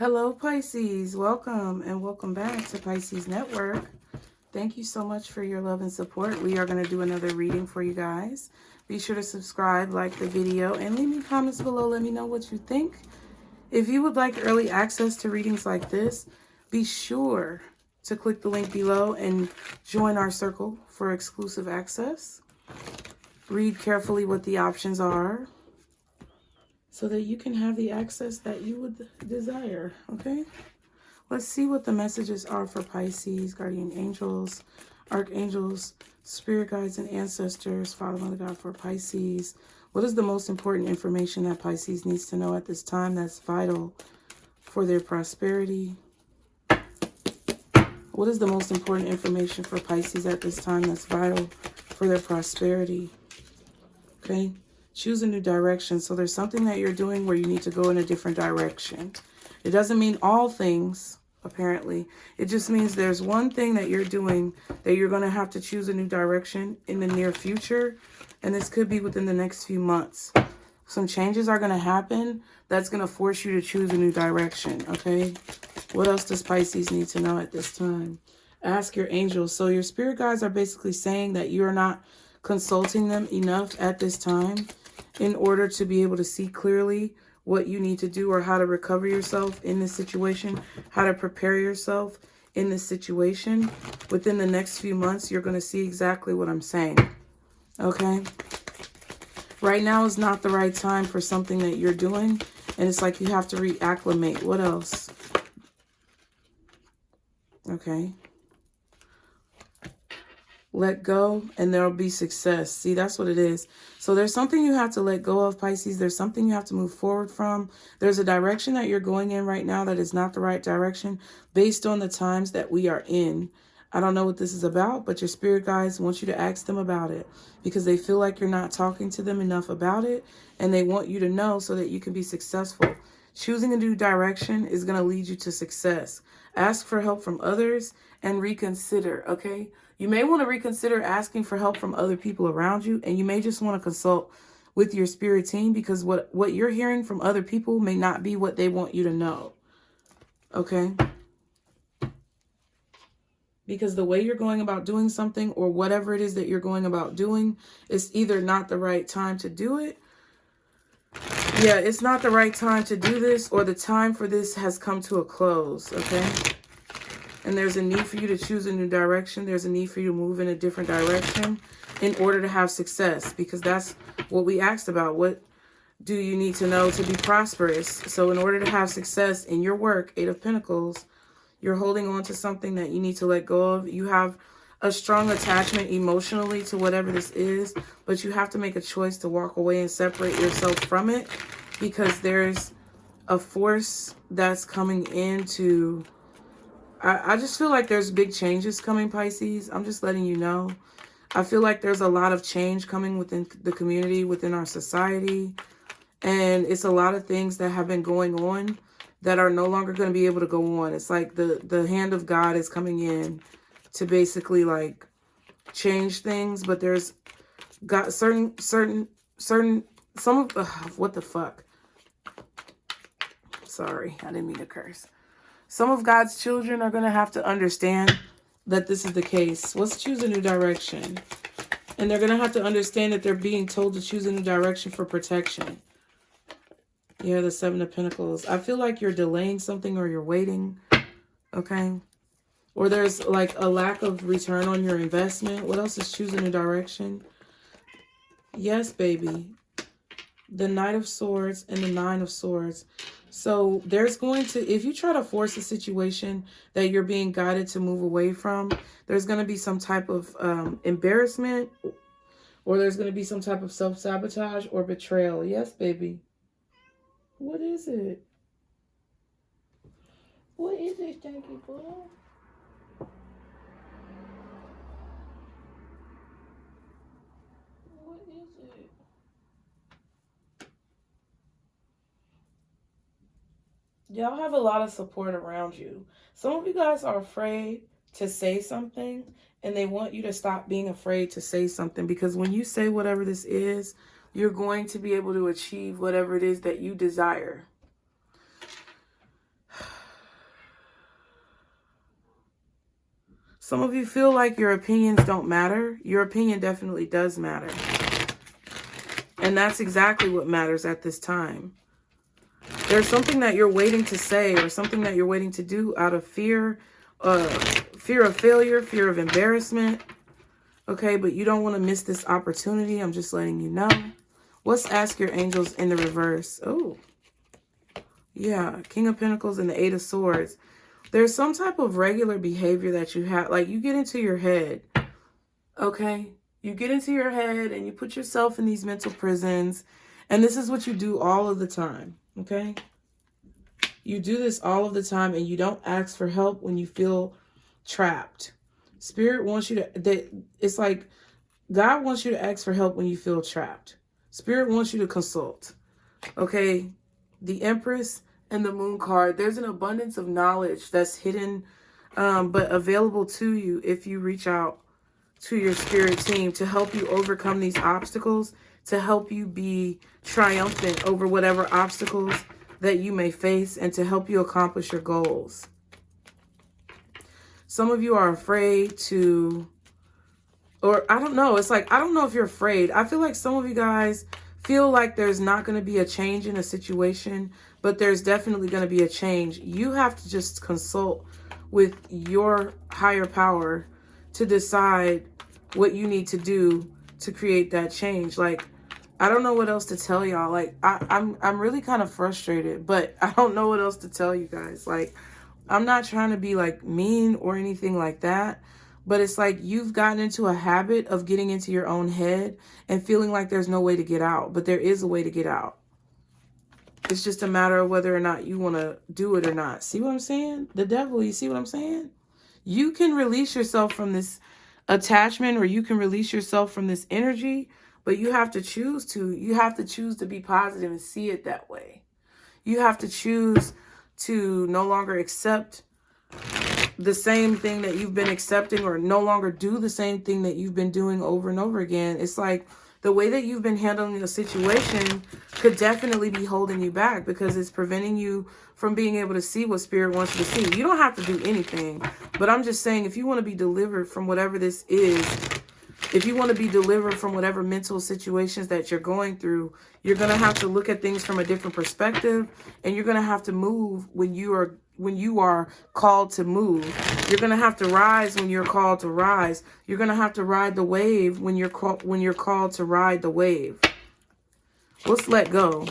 Hello, Pisces. Welcome and welcome back to Pisces Network. Thank you so much for your love and support. We are going to do another reading for you guys. Be sure to subscribe, like the video, and leave me comments below. Let me know what you think. If you would like early access to readings like this, be sure to click the link below and join our circle for exclusive access. Read carefully what the options are, so that you can have the access that you would desire, okay? Let's see what the messages are for Pisces, guardian angels, archangels, spirit guides, and ancestors, Father, Mother, God, for Pisces. What is the most important information that Pisces needs to know at this time that's vital for their prosperity? What is the most important information for Pisces at this time that's vital for their prosperity? Okay? Choose a new direction. So there's something that you're doing where you need to go in a different direction. It doesn't mean all things, apparently. It just means there's one thing that you're doing that you're going to have to choose a new direction in the near future. And this could be within the next few months. Some changes are going to happen that's going to force you to choose a new direction, okay? What else does Pisces need to know at this time? Ask your angels. So your spirit guides are basically saying that you're not consulting them enough at this time in order to be able to see clearly what you need to do or how to recover yourself in this situation, how to prepare yourself in this situation. Within the next few months, you're going to see exactly what I'm saying, okay? Right now is not the right time for something that you're doing, and it's like you have to reacclimate. What else? Okay. Let go and there'll be success. See, that's what it is. So there's something you have to let go of, Pisces. There's something you have to move forward from. There's a direction that you're going in right now that is not the right direction based on the times that we are in. I don't know what this is about, but your spirit guides want you to ask them about it because they feel like you're not talking to them enough about it, and they want you to know so that you can be successful. Choosing a new direction is going to lead you to success. Ask for help from others and reconsider, okay? You may want to reconsider asking for help from other people around you, and you may just want to consult with your spirit team because what you're hearing from other people may not be what they want you to know, okay? Because the way you're going about doing something or whatever it is that you're going about doing is either not the right time to do it. Yeah, it's not the right time to do this, or the time for this has come to a close, okay? And there's a need for you to choose a new direction. There's a need for you to move in a different direction in order to have success, because that's what we asked about. What do you need to know to be prosperous? So in order to have success in your work, Eight of Pentacles, you're holding on to something that you need to let go of. You have a strong attachment emotionally to whatever this is, but you have to make a choice to walk away and separate yourself from it, because there's a force that's coming into... I just feel like there's big changes coming, Pisces. I'm just letting you know. I feel like there's a lot of change coming within the community, within our society. And it's a lot of things that have been going on that are no longer going to be able to go on. It's like the hand of God is coming in to basically like change things. But there's got some of, what the fuck? Sorry, I didn't mean to curse. Some of God's children are going to have to understand that this is the case. Let's choose a new direction. And they're going to have to understand that they're being told to choose a new direction for protection. Yeah, the Seven of Pentacles. I feel like you're delaying something, or you're waiting. Okay. Or there's like a lack of return on your investment. What else is choosing a new direction? Yes, baby. The Knight of Swords and the Nine of Swords. So there's going to, if you try to force a situation that you're being guided to move away from, there's going to be some type of embarrassment, or there's going to be some type of self-sabotage or betrayal. Yes, baby. What is it? What is it, Stanky Boy? What is it? Y'all have a lot of support around you. Some of you guys are afraid to say something, and they want you to stop being afraid to say something, because when you say whatever this is, you're going to be able to achieve whatever it is that you desire. Some of you feel like your opinions don't matter. Your opinion definitely does matter. And that's exactly what matters at this time. There's something that you're waiting to say or something that you're waiting to do out of fear of failure, fear of embarrassment. Okay, but you don't want to miss this opportunity. I'm just letting you know. Let's ask your angels in the reverse. Oh, yeah. King of Pentacles and the Eight of Swords. There's some type of regular behavior that you have. Like you get into your head. Okay. You get into your head and you put yourself in these mental prisons. And this is what you do all of the time. Okay. You do this all of the time and you don't ask for help when you feel trapped. Spirit wants you to, it's like God wants you to ask for help when you feel trapped. Spirit wants you to consult. Okay. The Empress and the Moon card. There's an abundance of knowledge that's hidden, but available to you if you reach out to your spirit team to help you overcome these obstacles, to help you be triumphant over whatever obstacles that you may face, and to help you accomplish your goals. Some of you are afraid to, or I don't know. It's like, I don't know if you're afraid. I feel like some of you guys feel like there's not going to be a change in a situation, but there's definitely going to be a change. You have to just consult with your higher power to decide what you need to do to create that change. Like, I don't know what else to tell y'all. Like, I'm really kind of frustrated, but I don't know what else to tell you guys. Like, I'm not trying to be like mean or anything like that, but it's like you've gotten into a habit of getting into your own head and feeling like there's no way to get out, but there is a way to get out. It's just a matter of whether or not you want to do it or not. See what I'm saying? The devil, you see what I'm saying? You can release yourself from this attachment, or you can release yourself from this energy, but you have to choose to. You have to choose to be positive and see it that way. You have to choose to no longer accept the same thing that you've been accepting, or no longer do the same thing that you've been doing over and over again. It's like the way that you've been handling the situation could definitely be holding you back because it's preventing you from being able to see what Spirit wants you to see. You don't have to do anything, but I'm just saying, if you want to be delivered from whatever this is, if you want to be delivered from whatever mental situations that you're going through, you're going to have to look at things from a different perspective, and you're going to have to move when you are called to move. You're going to have to rise when you're called to rise. You're going to have to ride the wave when you're called to ride the wave. Let's let go.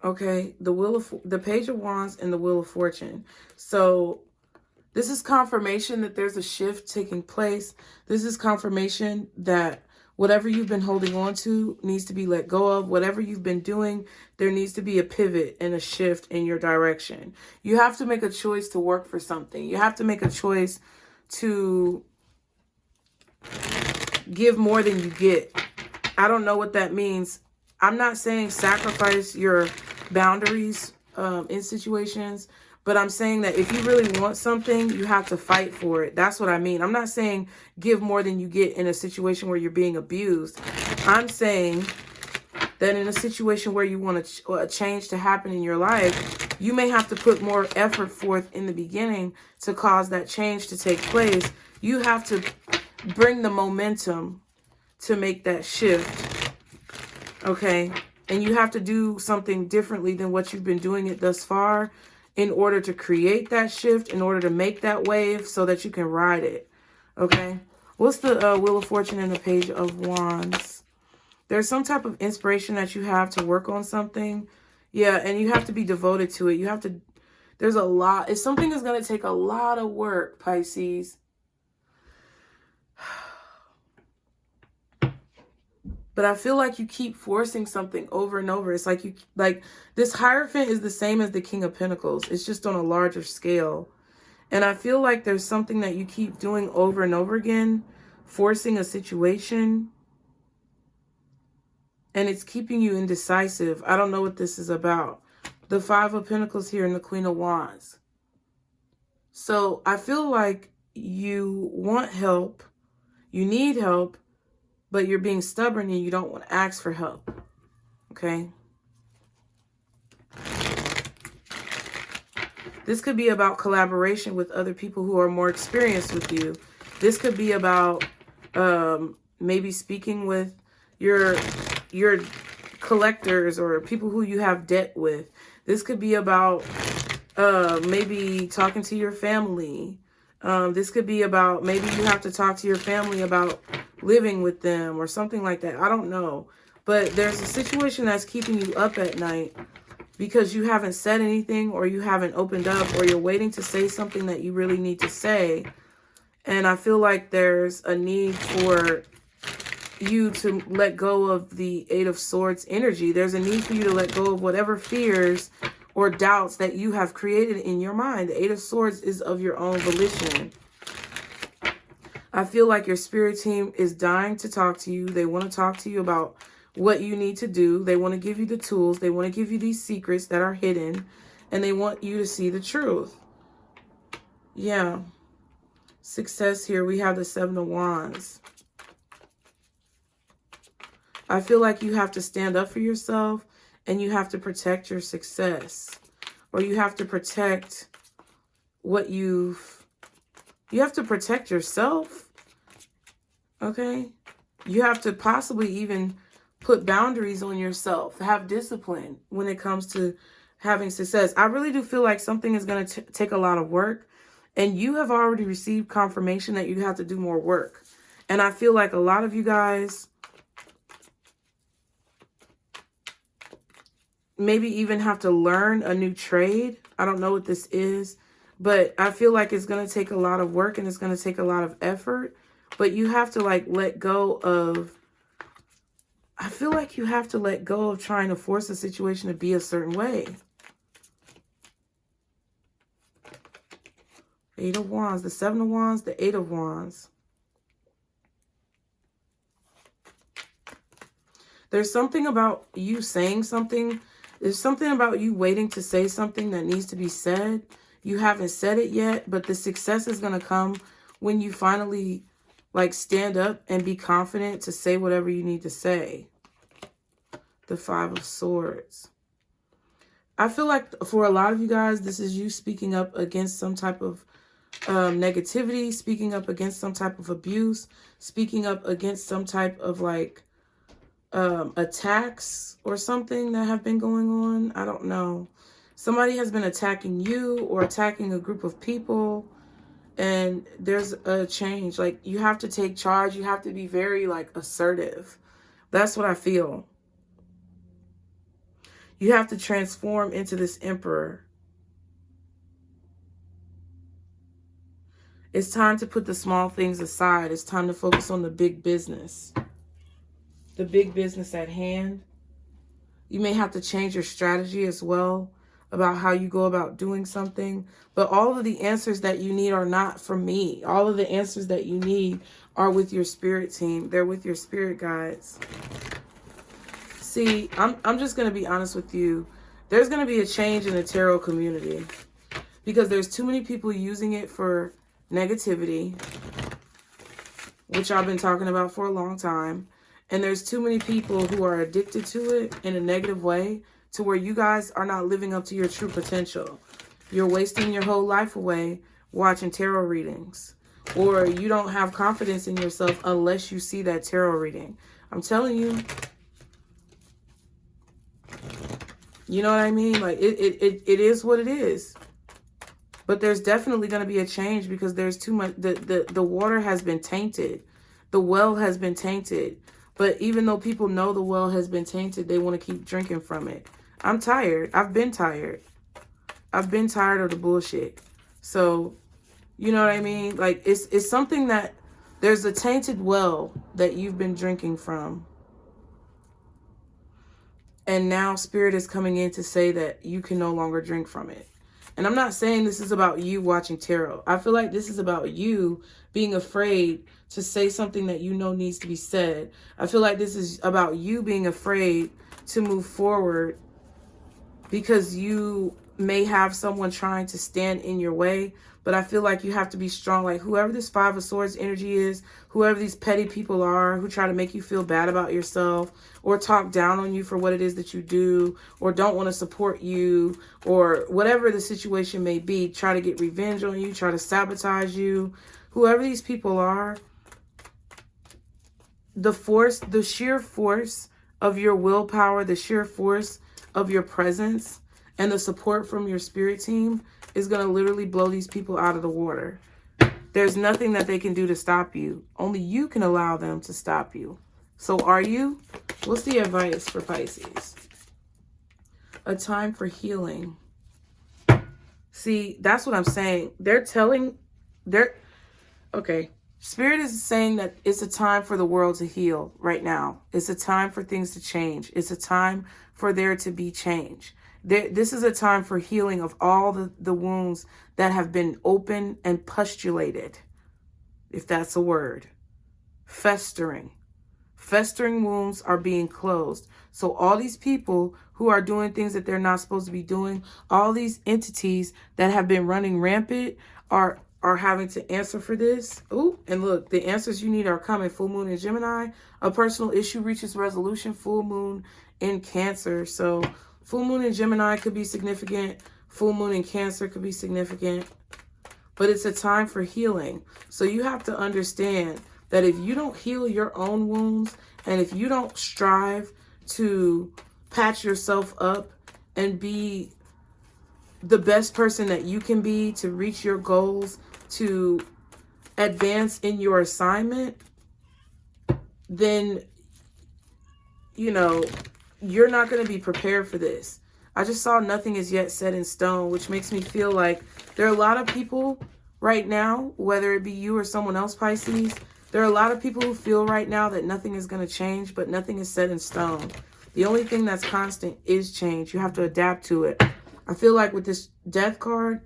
Okay, the Page of Wands and the Wheel of Fortune. So this is confirmation that there's a shift taking place. This is confirmation that whatever you've been holding on to needs to be let go of. Whatever you've been doing, there needs to be a pivot and a shift in your direction. You have to make a choice to work for something. You have to make a choice to give more than you get. I don't know what that means. I'm not saying sacrifice your boundaries in situations, but I'm saying that if you really want something, you have to fight for it. That's what I mean. I'm not saying give more than you get in a situation where you're being abused. I'm saying that in a situation where you want a change to happen in your life, you may have to put more effort forth in the beginning to cause that change to take place. You have to bring the momentum to make that shift. Okay? And you have to do something differently than what you've been doing it thus far in order to create that shift, in order to make that wave so that you can ride it. Okay? What's the Wheel of Fortune and the Page of Wands? There's some type of inspiration that you have to work on something. Yeah, and you have to be devoted to it. You have to, there's a lot. It's something that's going to take a lot of work, Pisces. But I feel like you keep forcing something over and over. It's like this Hierophant is the same as the King of Pentacles. It's just on a larger scale. And I feel like there's something that you keep doing over and over again, forcing a situation. And it's keeping you indecisive. I don't know what this is about. The Five of Pentacles here and the Queen of Wands. So I feel like you want help. You need help. But you're being stubborn and you don't want to ask for help. Okay? This could be about collaboration with other people who are more experienced with you. This could be about maybe speaking with your collectors or people who you have debt with. This could be about maybe talking to your family. This could be about maybe you have to talk to your family about living with them or something like that. I don't know. But there's a situation that's keeping you up at night because you haven't said anything, or you haven't opened up, or you're waiting to say something that you really need to say. And I feel like there's a need for you to let go of the Eight of Swords energy. There's a need for you to let go of whatever fears or doubts that you have created in your mind. The Eight of Swords is of your own volition. I feel like your spirit team is dying to talk to you. They want to talk to you about what you need to do. They want to give you the tools. They want to give you these secrets that are hidden, and they want you to see the truth. Yeah. Success here. We have the Seven of Wands. I feel like you have to stand up for yourself, and you have to protect your success, or you have to protect what you have to protect yourself. Okay. You have to possibly even put boundaries on yourself, have discipline when it comes to having success. I really do feel like something is going to take a lot of work, and you have already received confirmation that you have to do more work. And I feel like a lot of you guys maybe even have to learn a new trade. I don't know what this is, but I feel like it's going to take a lot of work, and it's going to take a lot of effort. But you have to like let go of, I feel like you have to let go of trying to force a situation to be a certain way. Eight of Wands, the Seven of Wands, the Eight of Wands. There's something about you saying something. There's something about you waiting to say something that needs to be said. You haven't said it yet, but the success is going to come when you finally like stand up and be confident to say whatever you need to say. The Five of Swords. I feel like for a lot of you guys, this is you speaking up against some type of negativity, speaking up against some type of abuse, speaking up against some type of like attacks or something that have been going on. I don't know. Somebody has been attacking you or attacking a group of people, and there's a change. Like you have to take charge. You have to be very like assertive. That's what I feel. You have to transform into this Emperor. It's time to put the small things aside. It's time to focus on the big business. The big business at hand. You may have to change your strategy as well about how you go about doing something. But all of the answers that you need are not from me. All of the answers that you need are with your spirit team. They're with your spirit guides. See, I'm just going to be honest with you. There's going to be a change in the tarot community because there's too many people using it for negativity, which I've been talking about for a long time. And there's too many people who are addicted to it in a negative way to where you guys are not living up to your true potential. You're wasting your whole life away watching tarot readings, or you don't have confidence in yourself unless you see that tarot reading. I'm telling you. You know what I mean? Like it is what it is. But there's definitely going to be a change because there's too much. The water has been tainted. The well has been tainted. But even though people know the well has been tainted, they want to keep drinking from it. I'm tired. I've been tired. I've been tired of the bullshit. So, you know what I mean? Like it's something that there's a tainted well that you've been drinking from. And now Spirit is coming in to say that you can no longer drink from it. And I'm not saying this is about you watching tarot. I feel like this is about you being afraid to say something that you know needs to be said. I feel like this is about you being afraid to move forward because you may have someone trying to stand in your way, but I feel like you have to be strong. Like whoever this Five of Swords energy is, whoever these petty people are who try to make you feel bad about yourself or talk down on you for what it is that you do or don't want to support you or whatever the situation may be, try to get revenge on you, try to sabotage you, whoever these people are, the sheer force of your willpower, the sheer force of your presence, and the support from your spirit team is going to literally blow these people out of the water. There's nothing that they can do to stop you. Only you can allow them to stop you. So are you? What's the advice for Pisces? A time for healing. See, that's what I'm saying. Okay. Spirit is saying that it's a time for the world to heal right now. It's a time for things to change. It's a time for there to be change. This is a time for healing of all the wounds that have been open and pustulated, if that's a word. Festering. Festering wounds are being closed. So all these people who are doing things that they're not supposed to be doing, all these entities that have been running rampant are having to answer for this. Oh, and look, the answers you need are coming. Full moon in Gemini. A personal issue reaches resolution. Full moon in Cancer. So full moon in Gemini could be significant. Full moon in Cancer could be significant. But it's a time for healing. So you have to understand that if you don't heal your own wounds and if you don't strive to patch yourself up and be the best person that you can be to reach your goals, to advance in your assignment, then, you know, you're not going to be prepared for this. I just saw nothing is yet set in stone, which makes me feel like there are a lot of people right now, whether it be you or someone else, Pisces, there are a lot of people who feel right now that nothing is going to change, but nothing is set in stone. The only thing that's constant is change. You have to adapt to it. I feel like with this Death card,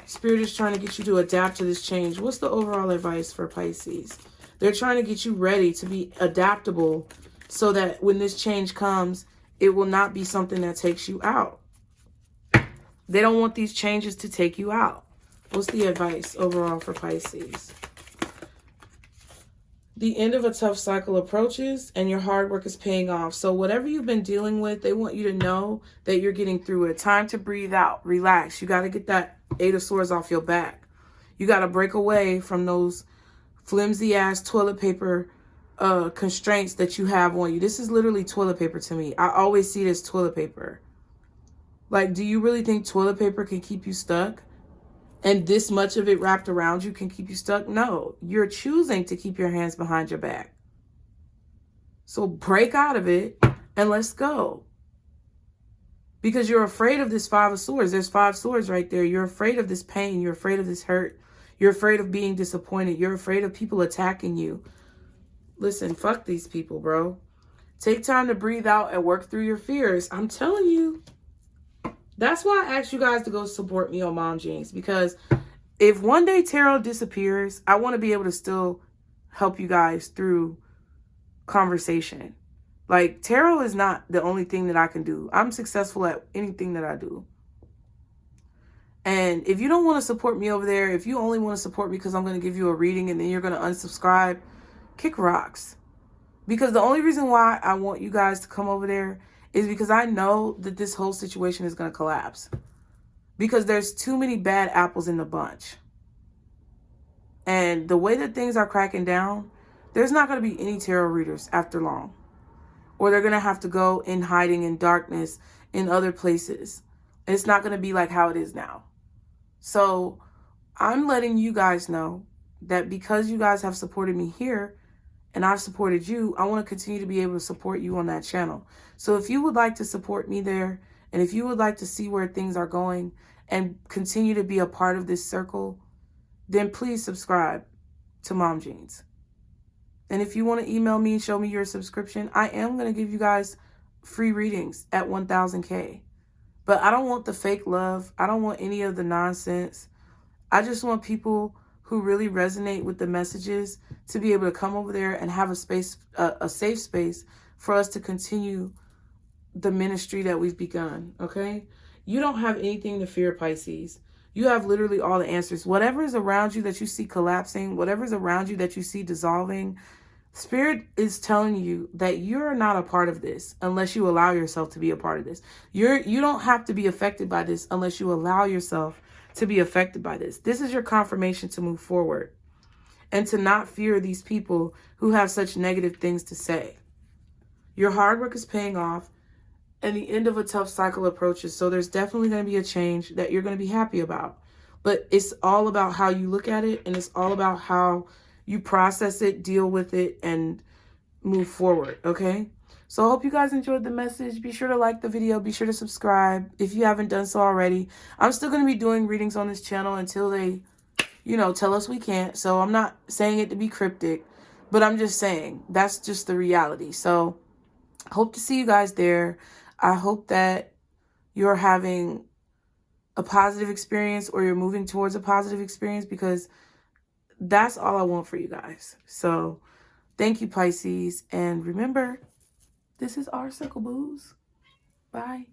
Spirit is trying to get you to adapt to this change. What's the overall advice for Pisces? They're trying to get you ready to be adaptable so that when this change comes, it will not be something that takes you out. They don't want these changes to take you out. What's the advice overall for Pisces? The end of a tough cycle approaches and your hard work is paying off. So whatever you've been dealing with, they want you to know that you're getting through it. Time to breathe out. Relax. You got to get that Eight of Swords off your back. You got to break away from those flimsy ass toilet paper constraints that you have on you. This is literally toilet paper to me. I always see this toilet paper. Like, do you really think toilet paper can keep you stuck? And this much of it wrapped around you can keep you stuck? No, you're choosing to keep your hands behind your back. So break out of it and let's go. Because you're afraid of this Five of Swords. There's 5 swords right there. You're afraid of this pain. You're afraid of this hurt. You're afraid of being disappointed. You're afraid of people attacking you. Listen, fuck these people, bro. Take time to breathe out and work through your fears. I'm telling you. That's why I asked you guys to go support me on Mom Jeans. Because if one day tarot disappears, I want to be able to still help you guys through conversation. Like, tarot is not the only thing that I can do. I'm successful at anything that I do. And if you don't want to support me over there, if you only want to support me because I'm going to give you a reading and then you're going to unsubscribe, kick rocks. Because the only reason why I want you guys to come over there is because I know that this whole situation is going to collapse. Because there's too many bad apples in the bunch. And the way that things are cracking down, there's not going to be any tarot readers after long. Or they're going to have to go in hiding in darkness in other places. And it's not going to be like how it is now. So I'm letting you guys know that because you guys have supported me here and I've supported you, I want to continue to be able to support you on that channel. So if you would like to support me there, and if you would like to see where things are going and continue to be a part of this circle, then please subscribe to Mom Jeans. And if you want to email me and show me your subscription, I am going to give you guys free readings at 1,000K. But I don't want the fake love. I don't want any of the nonsense. I just want people who really resonate with the messages to be able to come over there and have a space, a safe space for us to continue the ministry that we've begun, okay? You don't have anything to fear, Pisces. You have literally all the answers. Whatever is around you that you see collapsing, whatever is around you that you see dissolving, Spirit is telling you that you're not a part of this unless you allow yourself to be a part of this. You don't have to be affected by this unless you allow yourself to be affected by this. This is your confirmation to move forward and to not fear these people who have such negative things to say. Your hard work is paying off and the end of a tough cycle approaches. So there's definitely going to be a change that you're going to be happy about. But it's all about how you look at it, and it's all about how you process it, deal with it, and move forward, okay? So I hope you guys enjoyed the message. Be sure to like the video. Be sure to subscribe if you haven't done so already. I'm still going to be doing readings on this channel until they, tell us we can't. So I'm not saying it to be cryptic, but I'm just saying that's just the reality. So hope to see you guys there. I hope that you're having a positive experience or you're moving towards a positive experience, because that's all I want for you guys. So thank you, Pisces. And remember, this is our circle, booze. Bye.